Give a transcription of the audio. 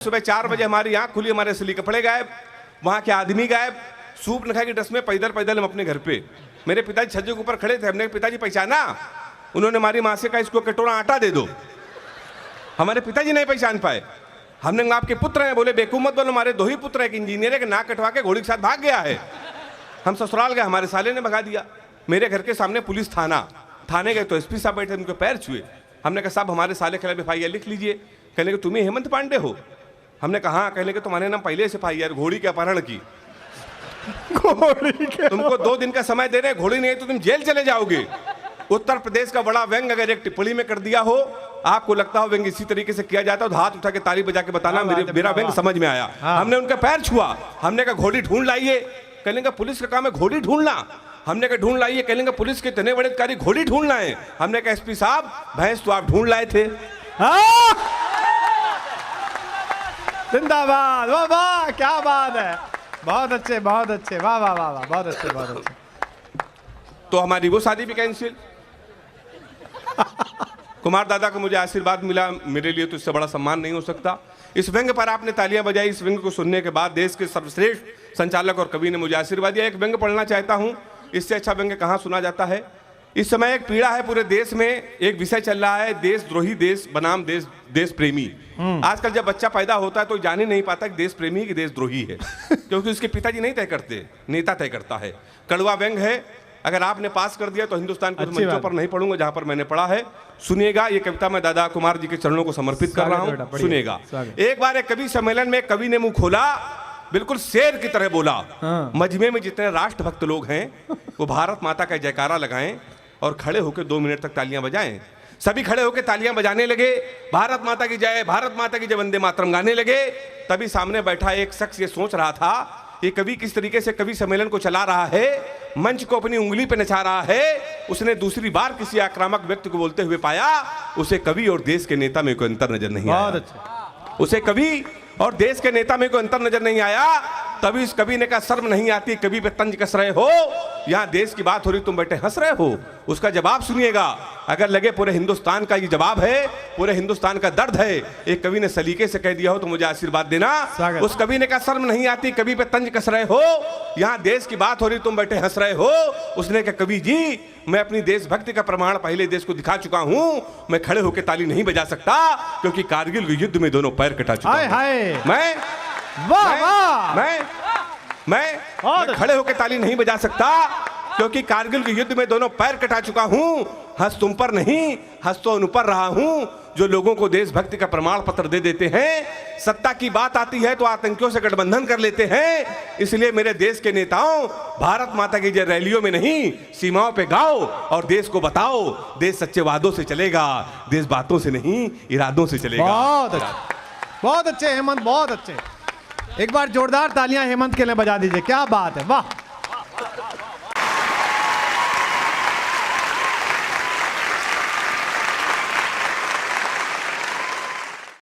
सुबह 4 बजे हमारी आंख खुली, हमारे असली कपड़े गायब, वहां के आदमी गायब, सूप नखा की ड्रेस में पैदल पैदल हम अपने घर पे। मेरे पिताजी छज्जे के ऊपर खड़े थे, हमने पिताजी पहचाना? उन्होंने हमारी माँ से कहा इसको कटोरा आटा दे दो। हमारे पिताजी नहीं पहचान पाए। हमने कहा आपके पुत्र हैं? बोले बेवकूफ मत बोलो, हमारे 2 ही पुत्र है, एक इंजीनियर है कि नाक कटवा के घोड़ी के साथ भाग गया है। हम ससुराल गए, हमारे साले ने भगा दिया। मेरे घर के सामने पुलिस थाने गए तो एसपी साहब बैठे, उनके पैर छुए। हमने कहा साहब हमारे साले के खिलाफ FIR लिख लीजिए। कहने के तुम्हें हेमंत पांडे हो? हमने कहा कहने के तुम्हारे नाम पहले से FIR घोड़ी के अपहरण की। तुमको 2 दिन का समय दे रहे, घोड़ी नहीं है तो तुम जेल चले जाओगे। उत्तर प्रदेश का बड़ा व्यंग अगर एक टिप्पणी में कर दिया हो, आपको लगता हो व्यंग इसी तरीके से किया जाता है, तो हाथ उठा के ताली बजा के बताना मेरा व्यंग समझ में आया। हमने उनका पैर छुआ, हमने कहा घोड़ी ढूंढ लाइए। कहने का पुलिस का काम है घोड़ी ढूंढना। हमने कहा ढूंढ लाइए। कहने का पुलिस के इतने बड़े अधिकारी घोड़ी ढूंढना है। हमने कहा SP साहब भैंस तो आप ढूंढ लाए थे। जिंदाबाद, वाह वाह, क्या बात है, बहुत अच्छे, बहुत अच्छे, वाह वाह वाह वाह, बहुत अच्छे, बहुत अच्छे। तो हमारी वो शादी भी कैंसिल। कुमार दादा को मुझे आशीर्वाद मिला, मेरे लिए तो इससे बड़ा सम्मान नहीं हो सकता। इस व्यंग पर आपने तालियां बजाई। इस व्यंग को सुनने के बाद देश के सर्वश्रेष्ठ संचालक और कवि ने मुझे आशीर्वाद दिया। एक व्यंग पढ़ना चाहता हूं, इससे अच्छा व्यंग कहां सुना जाता है। इस समय एक पीड़ा है पूरे देश में, एक विषय चल रहा है देशद्रोही देश बनाम देश प्रेमी। आजकल जब बच्चा पैदा होता है तो जान ही नहीं पाता कि देश प्रेमी कि देशद्रोही है, क्योंकि उसके पिताजी नहीं तय करते, नेता तय करता है। कड़वा व्यंग है, अगर आपने पास कर दिया तो हिंदुस्तान के मंचों पर नहीं पढ़ूंगा जहां पर मैंने पढ़ा है। सुनिएगा, ये कविता मैं दादा कुमार जी के चरणों को समर्पित कर रहा हूं, सुनिएगा। एक बार एक कवि सम्मेलन में कवि ने मुंह खोला, बिल्कुल शेर की तरह बोला। मजमे में जितने राष्ट्रभक्त लोग हैं वो भारत माता का जयकारा लगाएं और खड़े होकर 2 मिनट तक तालियां बजाएं। सभी खड़े होकर तालियां बजाने लगे, भारत माता की जय, भारत माता की जय, वंदे मातरम गाने लगे। तभी सामने बैठा एक शख्स ये सोच रहा था ये कवि किस तरीके से कवि सम्मेलन को चला रहा है, मंच को अपनी उंगली पे नचा रहा है। उसने दूसरी बार किसी आक्रामक व्यक्ति को बोलते हुए पाया, उसे कवि और देश के नेता में कोई अंतर नजर नहीं आया। उसे कवि और देश के नेता में कोई अंतर नजर नहीं आया। तभी इस कवि ने कहा शर्म नहीं आती, कवि पे तंज कस रहे हो, यहाँ देश की बात हो रही तुम बैठे हंस रहे हो। उसका जवाब सुनिएगा, अगर लगे पूरे हिंदुस्तान का ये जवाब है, पूरे हिंदुस्तान का दर्द है, एक कवि ने सलीके से कह दिया हो तो मुझे आशीर्वाद देना। उस कवि ने कहा शर्म नहीं आती, कवि पे तंज कस रहे हो, यहाँ देश की बात हो रही तुम बैठे हंस रहे हो। उसने कहा कवि जी मैं अपनी देशभक्ति का प्रमाण पहले देश को दिखा चुका हूं, मैं खड़े होकर ताली नहीं बजा सकता क्योंकि कारगिल के युद्ध में दोनों पैर कटा चुका हूं। मैं खड़े होकर ताली नहीं बजा सकता क्योंकि कारगिल के युद्ध में दोनों पैर कटा चुका हूं। हंस तुम पर नहीं, हंस तो उन पर रहा हूं जो लोगों को देशभक्ति का प्रमाण पत्र दे देते हैं। सत्ता की बात आती है तो आतंकियों से गठबंधन कर लेते हैं। इसलिए मेरे देश के नेताओं, भारत माता की जय रैलियों में नहीं, सीमाओं पे गाओ और देश को बताओ, देश सच्चे वादों से चलेगा, देश बातों से नहीं इरादों से चलेगा। बहुत अच्छे, बहुत अच्छे हेमंत, बहुत अच्छे। एक बार जोरदार तालियां हेमंत के लिए बजा दीजिए, क्या बात है, वाह।